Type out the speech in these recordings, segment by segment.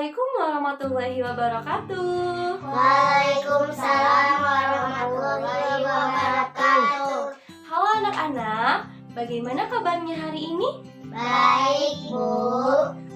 Assalamualaikum warahmatullahi wabarakatuh. Waalaikumsalam warahmatullahi wabarakatuh. Halo anak-anak, bagaimana kabarnya hari ini? Baik, Bu.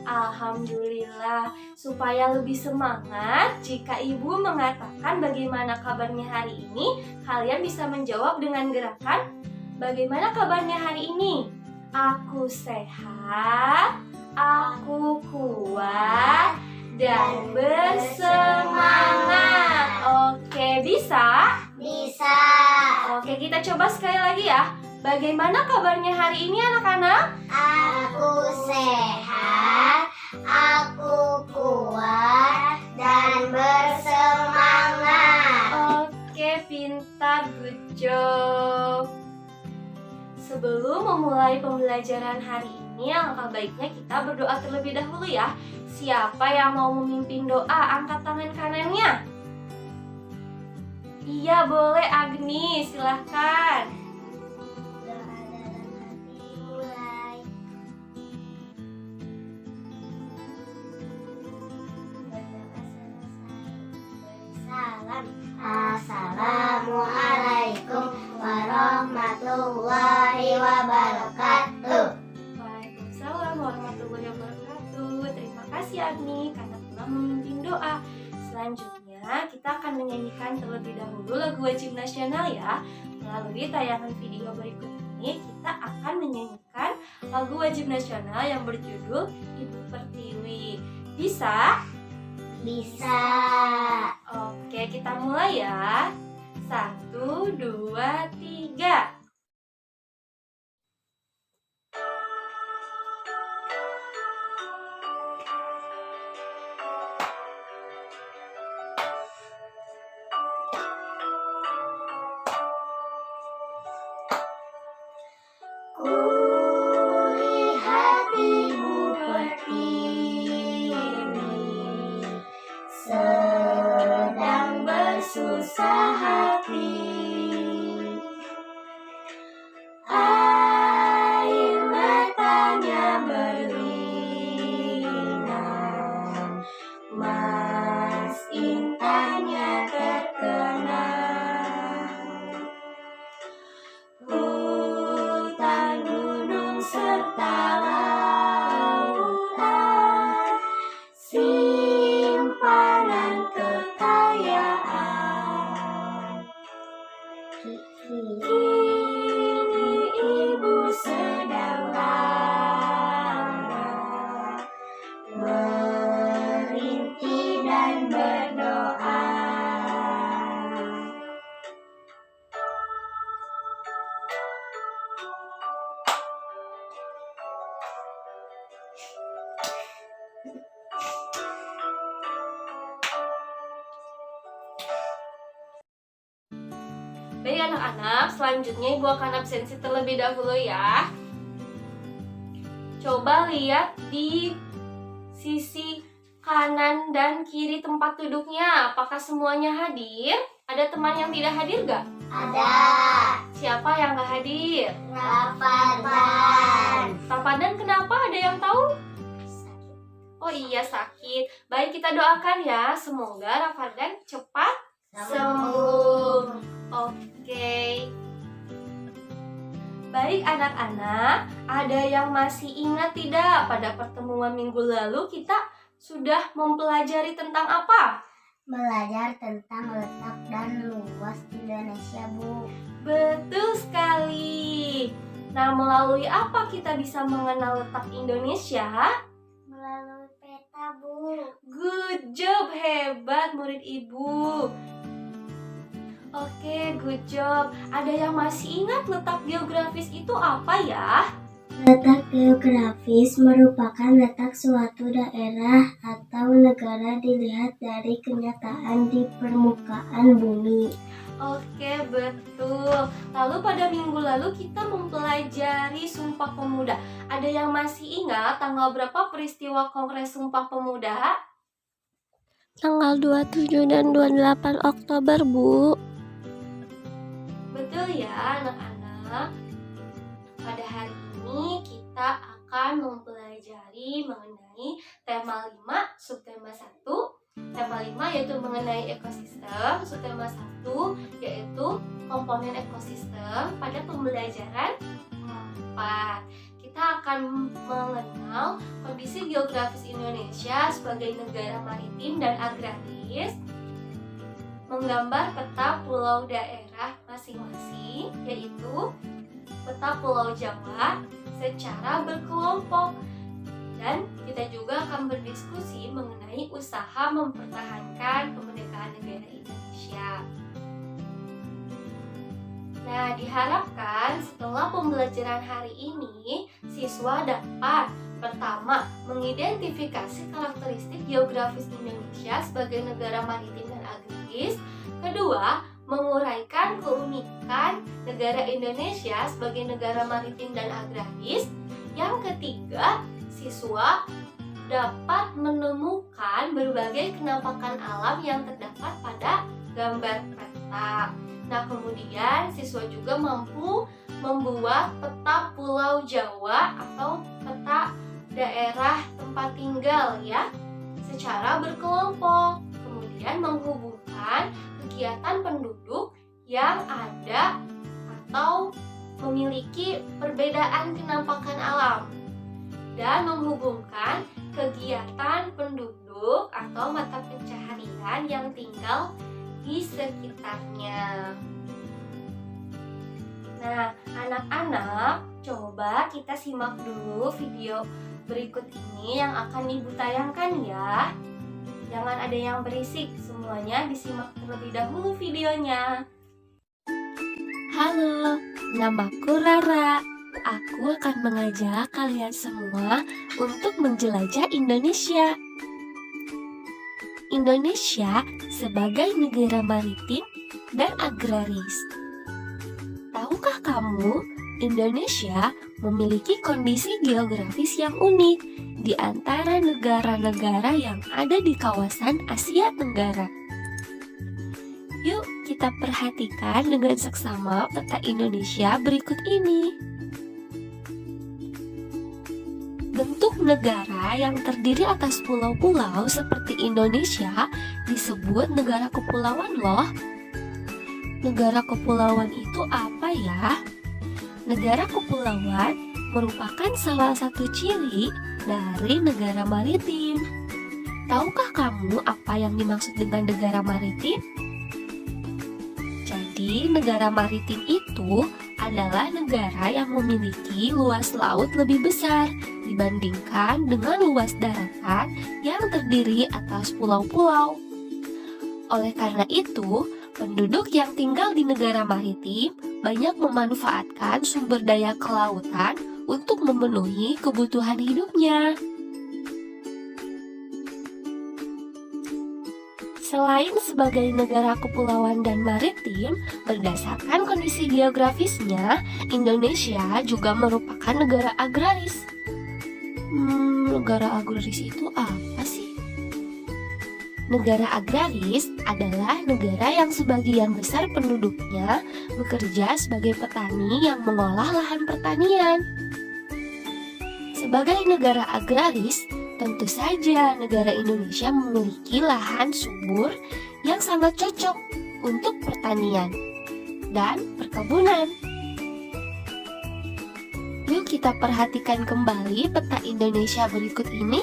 Alhamdulillah. Supaya lebih semangat, jika ibu mengatakan bagaimana kabarnya hari ini, kalian bisa menjawab dengan gerakan bagaimana kabarnya hari ini? Aku sehat, aku kuat, dan bersemangat. Oke, bisa? Bisa. Oke, kita coba sekali lagi ya. Bagaimana kabarnya hari ini anak-anak? Aku sehat, aku kuat, dan bersemangat. Oke, pintar, good job. Sebelum memulai pembelajaran hari ini, alangkah baiknya kita berdoa terlebih dahulu ya. Siapa yang mau memimpin doa, angkat tangan kanannya. Iya, boleh Agni, silahkan. Doa dalam hati mulai. Berdoa selesai. Salam. Assalamualaikum warahmatullahi wabarakatuh. Waalaikumsalam warahmatullahi wabarakatuh. Terima kasih Agni karena telah memimpin doa. Selanjutnya kita akan menyanyikan terlebih dahulu lagu wajib nasional ya. Melalui tayangan video berikut ini kita akan menyanyikan lagu wajib nasional yang berjudul Ibu Pertiwi. Bisa? Bisa. Oke, kita mulai ya. 1, 2, 3. Kulihat Ibu Pertiwi sedang bersusah hati. Air matanya berlinang, mas intanya terkenang. Hutan, gunung, serta lautan, simpanan kekayaan. Kini Ibu sedang lara, merintih dan berdoa. Baik anak-anak, selanjutnya Ibu akan absensi terlebih dahulu ya. Coba lihat di sisi kanan dan kiri tempat duduknya. Apakah semuanya hadir? Ada teman yang tidak hadir gak? Ada. Siapa yang gak hadir? Rafadan. Rafadan kenapa? Ada yang tahu? Oh iya, sakit. Baik, kita doakan ya. Semoga Rafadan cepat sembuh. Oke. Baik anak-anak, ada yang masih ingat tidak pada pertemuan minggu lalu kita sudah mempelajari tentang apa? Belajar tentang letak dan luas Indonesia, Bu. Betul sekali. Nah, melalui apa kita bisa mengenal letak Indonesia? Melalui peta, Bu. Good job, hebat murid Ibu. Oke, good job. Ada yang masih ingat letak geografis itu apa ya? Letak geografis merupakan letak suatu daerah atau negara dilihat dari kenyataan di permukaan bumi. Oke, betul. Lalu pada minggu lalu kita mempelajari Sumpah Pemuda. Ada yang masih ingat tanggal berapa peristiwa Kongres Sumpah Pemuda? Tanggal 27 dan 28 Oktober, Bu. Betul ya anak-anak. Pada hari ini kita akan mempelajari mempelajari mengenai tema 5, subtema 1. Tema 5 yaitu mengenai ekosistem, subtema 1 yaitu komponen ekosistem. Pada pembelajaran 4, kita akan mengenal kondisi geografis Indonesia sebagai negara maritim dan agraris, menggambar peta pulau daerah masing-masing, yaitu peta Pulau Jawa secara berkelompok. Dan kita juga akan berdiskusi mengenai usaha mempertahankan kemerdekaan negara Indonesia. Nah, diharapkan setelah pembelajaran hari ini, siswa dapat pertama, mengidentifikasi karakteristik geografis Indonesia sebagai negara maritim dan agraris. Kedua, menguraikan keunikan negara Indonesia sebagai negara maritim dan agraris. Yang ketiga, siswa dapat menemukan berbagai kenampakan alam yang terdapat pada gambar peta. Nah, kemudian siswa juga mampu membuat peta Pulau Jawa atau peta daerah tempat tinggal ya, secara berkelompok. Kemudian menghubungkan kegiatan penduduk yang ada atau memiliki perbedaan kenampakan alam, dan menghubungkan kegiatan penduduk atau mata pencaharian yang tinggal di sekitarnya. Nah, anak-anak, coba kita simak dulu video berikut ini yang akan Ibu tayangkan ya. Jangan ada yang berisik, semuanya disimak terlebih dahulu videonya. Halo, namaku Rara. Aku akan mengajak kalian semua untuk menjelajah Indonesia. Indonesia sebagai negara maritim dan agraris. Tahukah kamu, Indonesia memiliki kondisi geografis yang unik di antara negara-negara yang ada di kawasan Asia Tenggara. Yuk kita perhatikan dengan seksama peta Indonesia berikut ini. Bentuk negara yang terdiri atas pulau-pulau seperti Indonesia disebut negara kepulauan loh. Negara kepulauan itu apa ya? Negara kepulauan merupakan salah satu ciri dari negara maritim. Tahukah kamu apa yang dimaksud dengan negara maritim? Jadi, negara maritim itu adalah negara yang memiliki luas laut lebih besar dibandingkan dengan luas daratan yang terdiri atas pulau-pulau. Oleh karena itu, penduduk yang tinggal di negara maritim banyak memanfaatkan sumber daya kelautan untuk memenuhi kebutuhan hidupnya. Selain sebagai negara kepulauan dan maritim, berdasarkan kondisi geografisnya, Indonesia juga merupakan negara agraris. Negara agraris itu apa sih? Negara agraris adalah negara yang sebagian besar penduduknya bekerja sebagai petani yang mengolah lahan pertanian. Sebagai negara agraris, tentu saja negara Indonesia memiliki lahan subur yang sangat cocok untuk pertanian dan perkebunan. Yuk kita perhatikan kembali peta Indonesia berikut ini.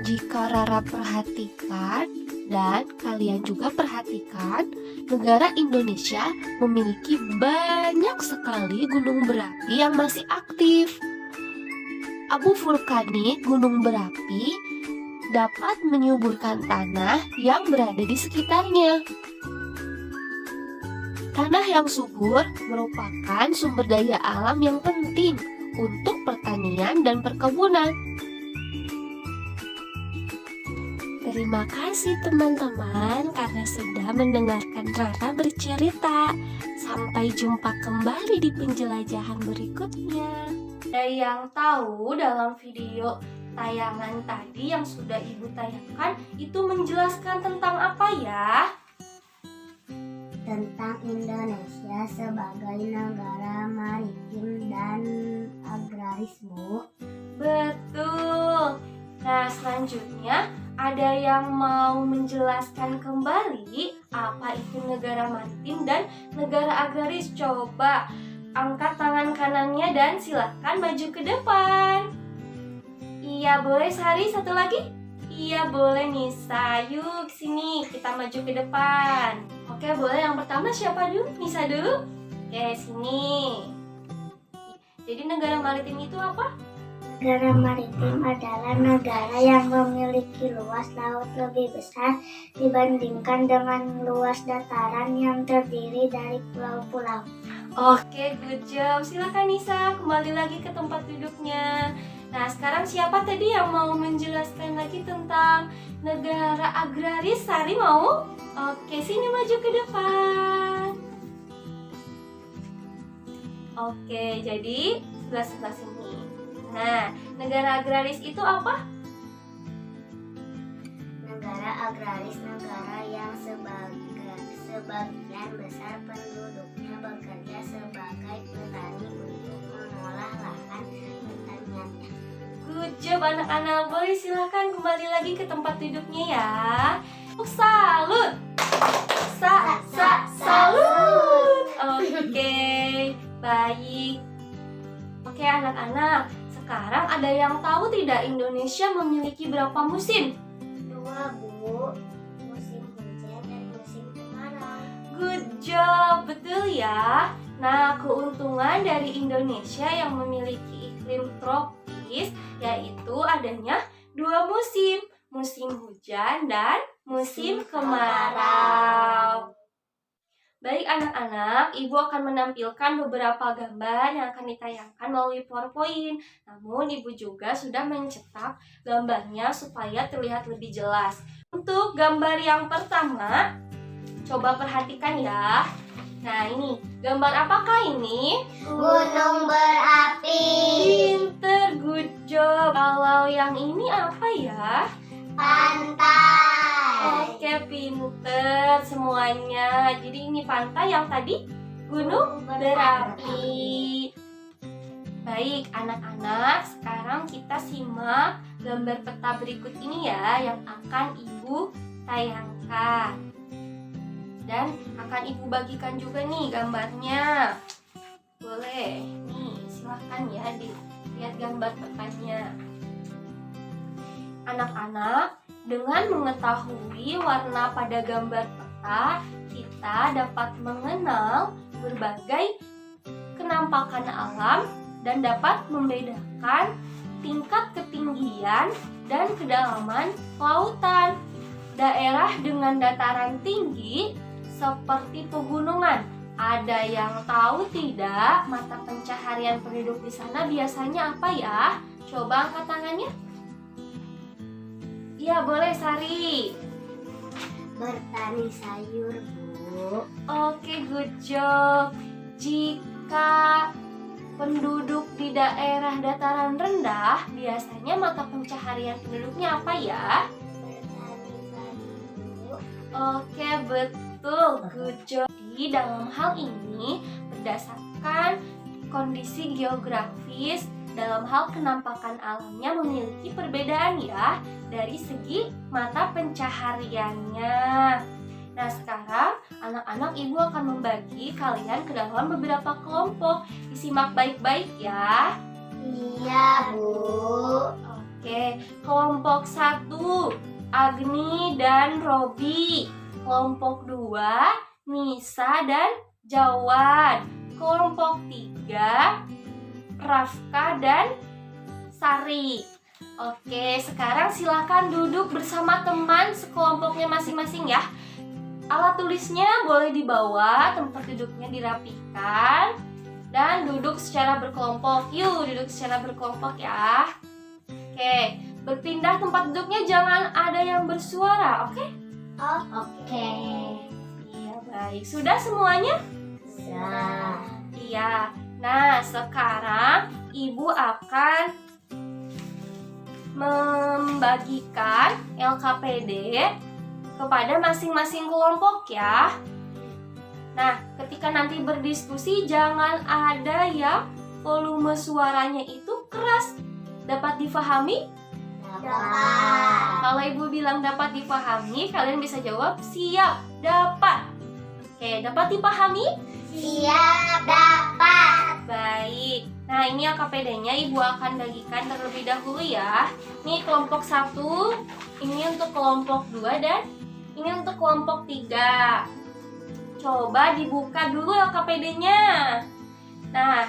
Jika Rara perhatikan dan kalian juga perhatikan, negara Indonesia memiliki banyak sekali gunung berapi yang masih aktif. Abu vulkanik gunung berapi dapat menyuburkan tanah yang berada di sekitarnya. Tanah yang subur merupakan sumber daya alam yang penting untuk pertanian dan perkebunan. Terima kasih teman-teman karena sudah mendengarkan Rara bercerita. Sampai jumpa kembali di penjelajahan berikutnya. Ada yang tahu dalam video tayangan tadi yang sudah Ibu tayangkan itu menjelaskan tentang apa ya? Tentang Indonesia sebagai negara maritim dan agraris, Bu. Betul. Nah, selanjutnya ada yang mau menjelaskan kembali apa itu negara maritim dan negara agraris? Coba angkat tangan kanannya dan silakan maju ke depan. Iya, boleh Sari, satu lagi? Iya, boleh Nisa. Yuk, sini kita maju ke depan. Oke, boleh yang pertama siapa dulu? Nisa dulu? Oke, sini. Jadi negara maritim itu apa? Negara maritim adalah negara yang memiliki luas laut lebih besar dibandingkan dengan luas dataran yang terdiri dari pulau-pulau. Oke, good job. Silakan Nisa, kembali lagi ke tempat duduknya. Nah, sekarang siapa tadi yang mau menjelaskan lagi tentang negara agraris? Sari mau? Oke, sini maju ke depan. Oke, jadi sebelah sini. Nah, negara agraris itu apa? Negara agraris negara yang sebagian besar penduduknya bekerja sebagai petani untuk mengolah lahan pertaniannya. Good job anak-anak. Boleh silakan kembali lagi ke tempat duduknya ya. Salut. Salut. Oke, baik. Oke anak-anak, sekarang ada yang tahu tidak Indonesia memiliki berapa musim? 2, Bu. Musim hujan dan musim kemarau. Good job, betul ya. Nah, keuntungan dari Indonesia yang memiliki iklim tropis yaitu adanya 2 musim, musim hujan dan musim kemarau. Baik anak-anak, Ibu akan menampilkan beberapa gambar yang akan ditayangkan melalui PowerPoint. Namun Ibu juga sudah mencetak gambarnya supaya terlihat lebih jelas. Untuk gambar yang pertama, coba perhatikan ya. Nah ini, gambar apakah ini? Gunung berapi. Pinter, good job. Kalau yang ini apa ya? Pantai. Oke, pinter semuanya. Jadi ini pantai, yang tadi gunung berapi. Baik, anak-anak, sekarang kita simak gambar peta berikut ini ya yang akan Ibu tayangkan. Dan akan Ibu bagikan juga nih gambarnya. Boleh, nih silahkan ya dilihat gambar petanya. Anak-anak, dengan mengetahui warna pada gambar peta, kita dapat mengenal berbagai kenampakan alam dan dapat membedakan tingkat ketinggian dan kedalaman lautan. Daerah dengan dataran tinggi seperti pegunungan. Ada yang tahu tidak mata pencaharian penduduk di sana biasanya apa ya? Coba angkat tangannya. Iya, boleh Sari. Bertani sayur, Bu. Oke, good job. Jika penduduk di daerah dataran rendah, biasanya mata pencaharian penduduknya apa ya? Bertani sayur. Oke, betul. Good job. Di dalam hal ini, berdasarkan kondisi geografis, dalam hal kenampakan alamnya memiliki perbedaan ya dari segi mata pencahariannya. Nah, sekarang anak-anak Ibu akan membagi kalian ke dalam beberapa kelompok. Disimak baik-baik ya. Iya, Bu. Oke, kelompok 1 Agni dan Robi. Kelompok 2 Nisa dan Jawan. Kelompok 3 Rafka dan Sari. Oke, sekarang silakan duduk bersama teman sekelompoknya masing-masing ya. Alat tulisnya boleh dibawa, tempat duduknya dirapikan, dan duduk secara berkelompok. Yuk, duduk secara berkelompok ya. Oke, berpindah tempat duduknya, jangan ada yang bersuara, oke? Oke. Iya, baik. Sudah semuanya? Sudah. Iya. Nah, sekarang Ibu akan membagikan LKPD kepada masing-masing kelompok ya. Nah, ketika nanti berdiskusi jangan ada yang volume suaranya itu keras. Dapat difahami? Dapat. Kalau ibu bilang dapat difahami, kalian bisa jawab siap, dapat. Oke, dapat dipahami? Siap, dapat. Baik. Nah, ini AKPD-nya ibu akan bagikan terlebih dahulu ya. Ini kelompok 1, ini untuk kelompok 2, dan ini untuk kelompok 3. Coba dibuka dulu LKPD-nya. Nah,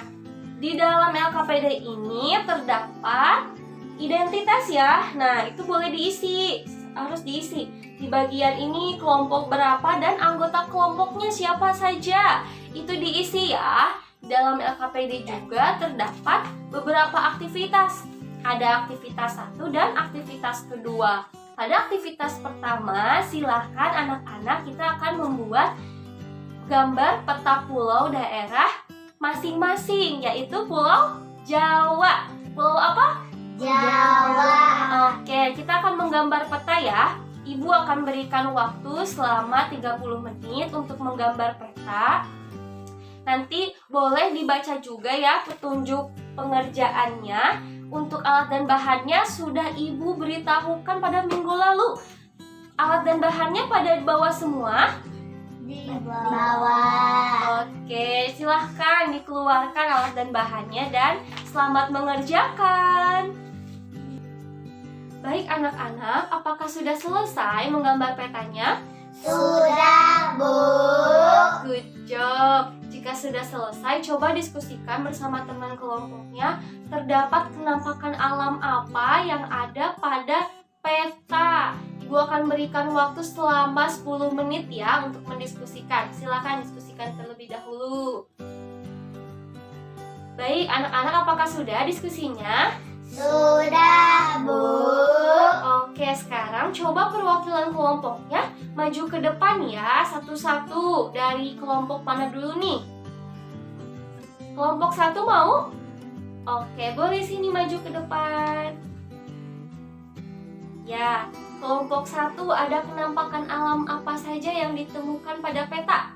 di dalam LKPD ini terdapat identitas ya. Nah, itu boleh diisi, harus diisi. Di bagian ini kelompok berapa dan anggota kelompoknya siapa saja. Itu diisi ya. Dalam LKPD juga terdapat beberapa aktivitas. Ada aktivitas 1 dan aktivitas kedua. Pada aktivitas pertama, silahkan anak-anak kita akan membuat gambar peta pulau daerah masing-masing, yaitu Pulau Jawa. Pulau apa? Jawa. Oke, kita akan menggambar peta ya. Ibu akan berikan waktu selama 30 menit untuk menggambar peta. Nanti boleh dibaca juga ya petunjuk pengerjaannya. Untuk alat dan bahannya sudah ibu beritahukan pada minggu lalu. Alat dan bahannya pada bawah semua? Di bawah. Oke, silahkan dikeluarkan alat dan bahannya dan selamat mengerjakan. Baik anak-anak, apakah sudah selesai menggambar petanya? Sudah, Bu. Good job. Jika sudah selesai, coba diskusikan bersama teman kelompoknya. Terdapat penampakan alam apa yang ada pada peta? Ibu akan berikan waktu selama 10 menit ya untuk mendiskusikan. Silakan diskusikan terlebih dahulu. Baik, anak-anak apakah sudah diskusinya? Sudah, Bu. Oke, sekarang coba perwakilan kelompoknya maju ke depan ya, satu-satu. Dari kelompok mana dulu nih? Kelompok 1 mau? Oke, boleh sini maju ke depan. Ya, kelompok 1 ada penampakan alam apa saja yang ditemukan pada peta?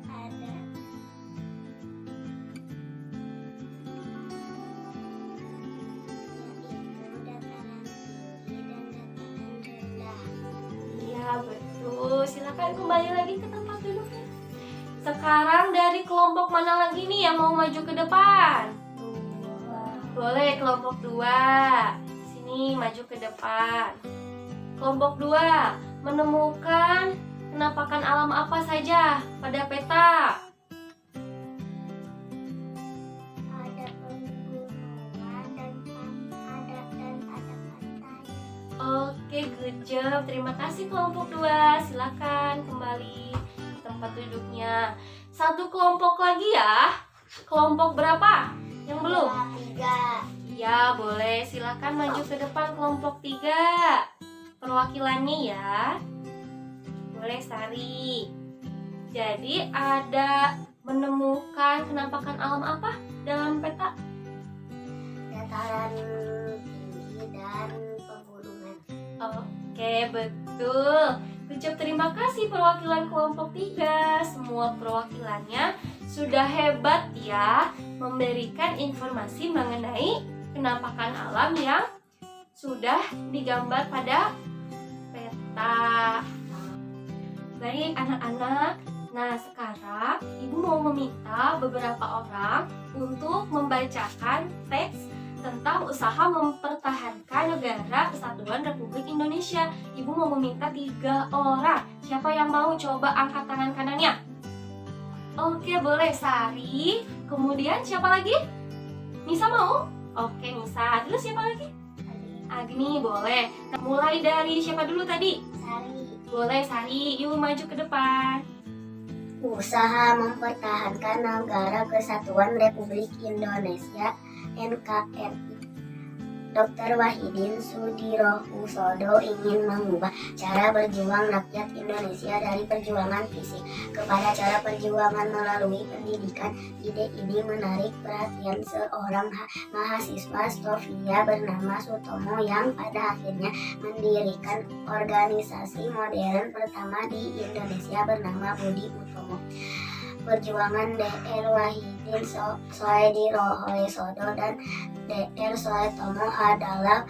Ada yaitu dataran tinggi dan dataran rendah. Iya, betul. Silakan kembali lagi ke tempat duduknya. Sekarang dari kelompok mana lagi nih yang mau maju ke depan? Boleh, kelompok 2. Sini, maju ke depan. Kelompok 2 menemukan penampakan alam apa saja pada peta? Ada pegunungan dan ada pantai. Oke, good job. Terima kasih kelompok 2. Silakan kembali ke tempat duduknya. Satu kelompok lagi ya. Kelompok berapa? Yang belum? 3. Ya, boleh. Silakan maju ke depan kelompok 3. Perwakilannya ya. Boleh, Sari. Jadi ada menemukan penampakan alam apa dalam peta? Dataran tinggi dan pegunungan. Oke, betul. Good job, terima kasih perwakilan kelompok 3. Semua perwakilannya sudah hebat ya, memberikan informasi mengenai penampakan alam yang sudah digambar pada peta. Baik anak-anak, nah sekarang ibu mau meminta beberapa orang untuk membacakan teks tentang usaha mempertahankan negara kesatuan Republik Indonesia. Ibu mau meminta 3 orang. Siapa yang mau? Coba angkat tangan kanannya. Oke, boleh. Sari. Kemudian siapa lagi? Nisa mau? Oke, Nisa. Terus siapa lagi? Agni, boleh. Nah, mulai dari siapa dulu tadi? Sari. Boleh, Sari. Yuk maju ke depan. Usaha mempertahankan negara kesatuan Republik Indonesia NKRI. Dr. Wahidin Sudirohusodo ingin mengubah cara berjuang rakyat Indonesia dari perjuangan fisik kepada cara perjuangan melalui pendidikan. Ide ini menarik perhatian seorang mahasiswa Sofia bernama Sutomo yang pada akhirnya mendirikan organisasi modern pertama di Indonesia bernama Budi Utomo. perjuangan Dr. Wahidin Soedirohoesodo dan Dr. Soetomo adalah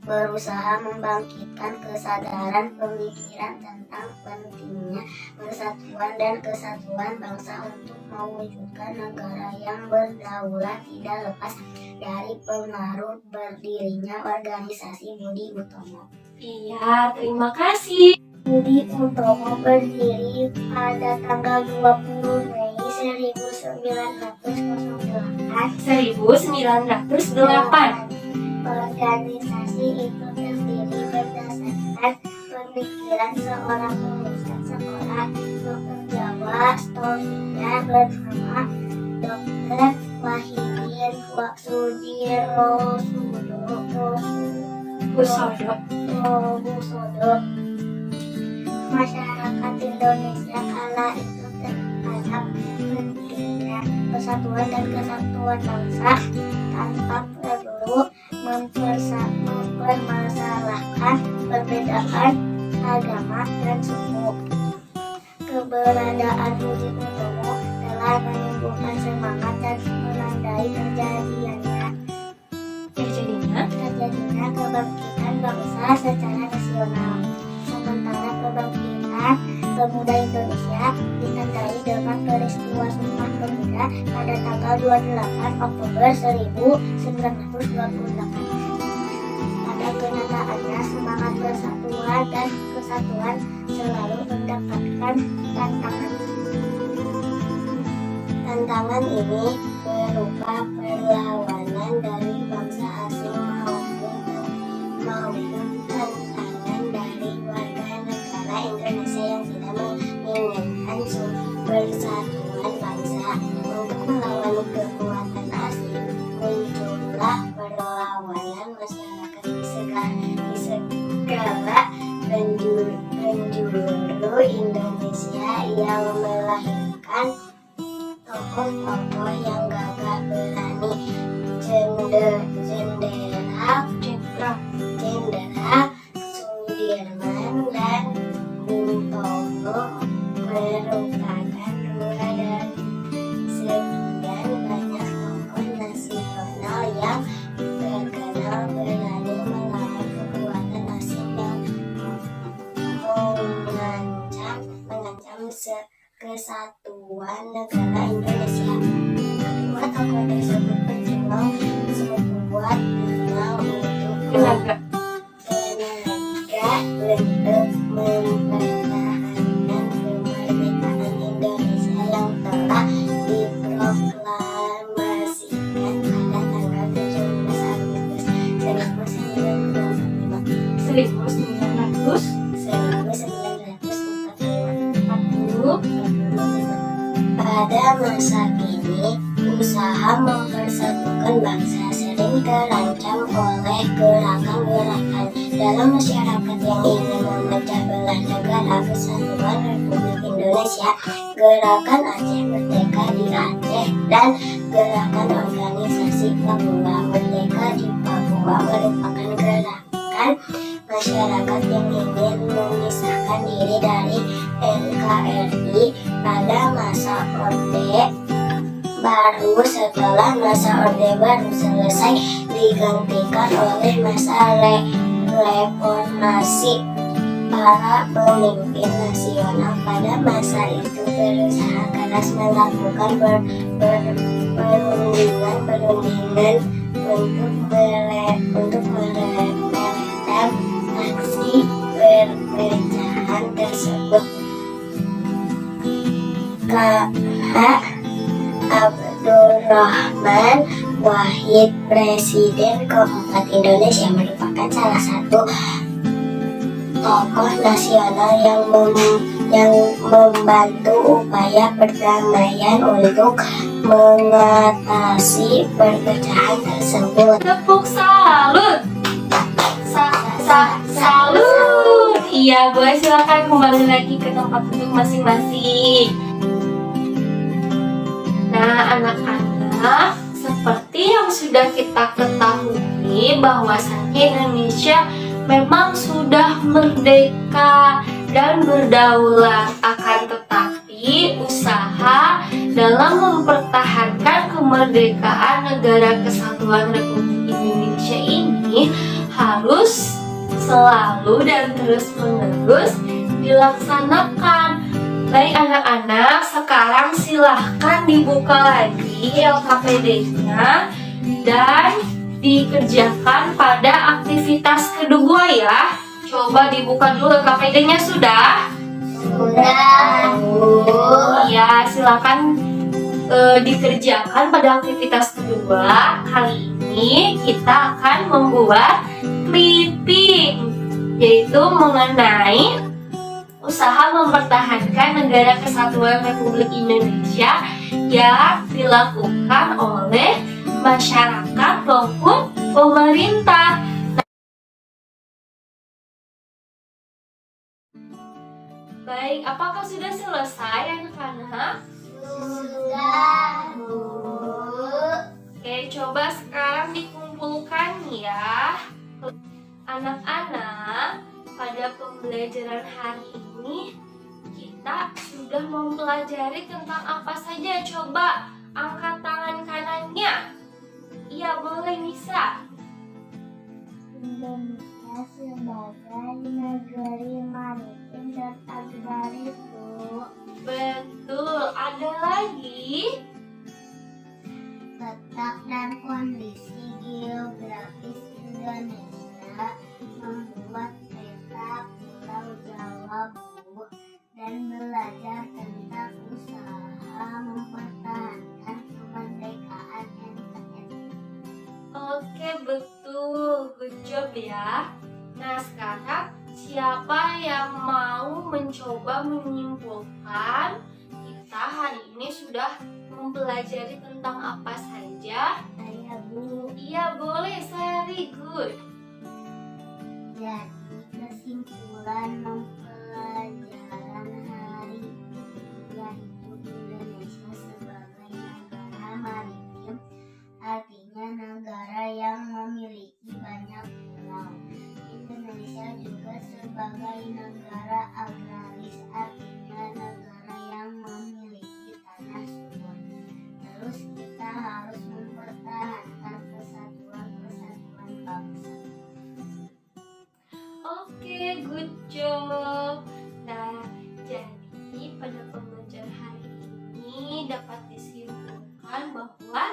berusaha membangkitkan kesadaran pemikiran tentang pentingnya persatuan dan kesatuan bangsa untuk mewujudkan negara yang berdaulat tidak lepas dari pengaruh berdirinya organisasi Budi Utomo. Iya, terima kasih. Budi Utomo berdiri pada tanggal 20 Mei 1908. Organisasi itu terdiri berdasarkan pemikiran seorang lulusan sekolah dokter Jawa Stovia bernama Dr. Wahidin Sudirohusodo. Masyarakat Indonesia kala itu terhadap pentingnya persatuan dan kesatuan bangsa tanpa perlu mempermasalahkan perbedaan agama dan suku. Keberadaan Budi Utomo telah menumbuhkan semangat dan menandai terjadinya kebangkitan bangsa secara nasional. Sementara kebangkitan pemuda Indonesia ditandai dengan peristiwa Sumpah Pemuda pada tanggal 28 Oktober 1928. Pada kenyataannya, semangat persatuan dan kesatuan selalu mendapatkan tantangan. Tantangan ini berupa perlawanan dari bangsa asing maupun tantangan dari warga negara Indonesia yang tidak menginginkan persatuan bangsa. Untuk melawan kekuatan asing, muncullah perlawanan masyarakat di segala penjuru Indonesia yang melahirkan tokoh-tokoh yang gagah berani. Jenderal Sudirman dan Bung Tomo merupakan dua dari sekian banyak tokoh nasional yang terkenal berani melawan kekuatan asing yang mengancam kesatuan negara Indonesia. Kedua tokoh tersebut berjuang sekuat tenaga untuk mempertahankan kemerdekaan Indonesia yang telah diproklamasikan pada tanggal 17 Agustus 1945. Pada masa kini, usaha mempersatukan bangsa sering terancam oleh gerakan-gerakan dalam masyarakat yang ingin memecah belah negara kesatuan Republik Indonesia. Gerakan Aceh Merdeka di Aceh dan gerakan organisasi Papua Merdeka di Papua merupakan gerakan masyarakat yang ingin memisahkan diri dari NKRI pada masa Orde Baru. Setelah masa Orde Baru selesai, digantikan oleh masa reformasi. Para pemimpin nasional pada masa itu berusaha keras melakukan perundingan untuk meredam aksi perpecahan tersebut. K.H. Abdurrahman Wahid, Presiden keempat Indonesia, merupakan salah satu tokoh nasional yang membantu upaya perdamaian untuk mengatasi perpecahan tersebut. Tepuk salut. Salut. Iya, boleh silakan kembali lagi ke tempat duduk masing-masing. Nah, anak-anak, seperti yang sudah kita ketahui bahwasannya Indonesia memang sudah merdeka dan berdaulat, akan tetapi usaha berusaha dalam mempertahankan kemerdekaan Negara Kesatuan Republik Indonesia ini harus selalu dan terus-menerus dilaksanakan. Baik anak-anak, sekarang silahkan dibuka lagi LKPD-nya dan dikerjakan pada aktivitas kedua ya. Coba dibuka dulu LKPD-nya, sudah? Sudah, Bu. Ya, silakan dikerjakan pada aktivitas kedua. Kali ini kita akan membuat clipping, yaitu mengenai usaha mempertahankan Negara Kesatuan Republik Indonesia yang dilakukan oleh masyarakat maupun pemerintah. Baik, apakah sudah selesai anak-anak? Sudah, Bu. Oke, coba sekarang dikumpulkan ya. Anak-anak, pada pembelajaran hari ini kita sudah mempelajari tentang apa saja. Coba angkat tangan kanannya. Iya, boleh Nisa. Indonesia sebagai negeri maritim dan agraris, Bu. Betul, ada lagi. Letak dan kondisi geografis Indonesia membuat peta Pulau Jawa, Bu, dan belajar tentang usaha mempertahankan kemerdekaan NKRI. Oke, betul. Good job ya. Nah, sekarang siapa yang mau mencoba menyimpulkan kita hari ini sudah mempelajari tentang apa saja? Saya, Bu. Iya, boleh. Very good. Jadi kesimpulan pembelajaran hari ini yaitu Indonesia sebagai negara maritim, artinya negara yang memiliki banyak pulau. Indonesia juga sebagai negara agraris, artinya negara yang memiliki tanah subur. Terus kita harus mempertahankan kesatuan bangsa. Oke, good job. Nah, jadi pada pembelajaran hari ini dapat disimpulkan bahwa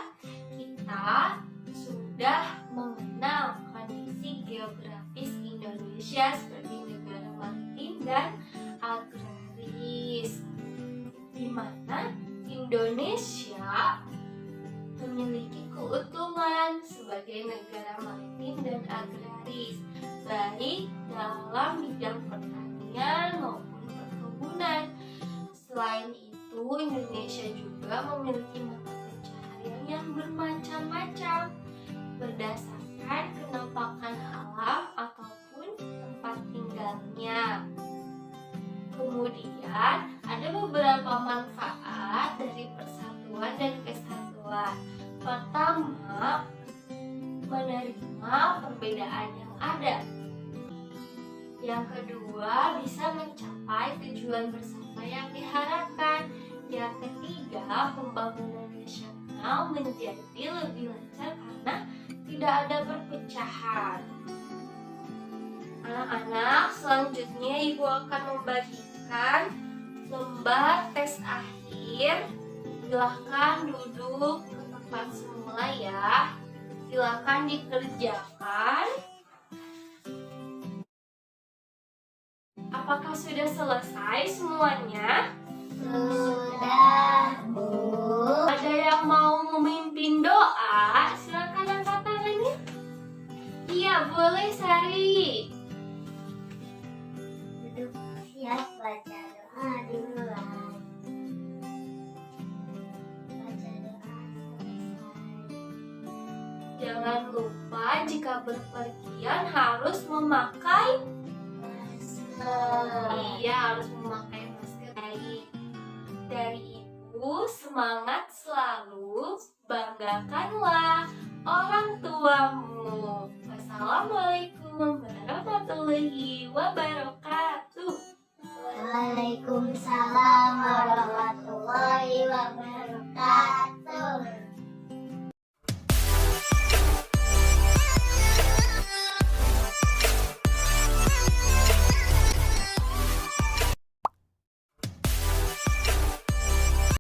kita sudah mengenal kondisi geografis Indonesia sebagai negara maritim dan agraris, di mana Indonesia memiliki keuntungan sebagai negara maritim dan agraris, baik dalam bidang pertanian maupun perkebunan. Selain itu, Indonesia juga memiliki mata pencaharian yang bermacam-macam berdasarkan kenampakan alam ataupun tempat tinggalnya. Kemudian, ada beberapa manfaat dari persatuan dan kesatuan. Pertama, menerima perbedaan yang ada. Yang kedua, bisa mencapai tujuan bersama yang diharapkan. Yang ketiga, pembangunan nasional menjadi lebih lancar karena tidak ada perpecahan. Anak-anak, selanjutnya Ibu akan membagikan lembar tes akhir. Silahkan duduk ke tempat semula ya. Silahkan dikerjakan. Apakah sudah selesai semuanya? Sudah, Bu. Ada yang mau memimpin doa? Silakan angkat tangannya. Iya, boleh Sari. Duduk siap, baca doa dimulai. Baca doa selesai. Jangan lupa jika berpergian harus memakai Iya, harus memakai masker. Baik. Dari Ibu, semangat selalu, banggakanlah orang tuamu. Wassalamualaikum warahmatullahi wabarakatuh. Waalaikumsalam warahmatullahi wabarakatuh.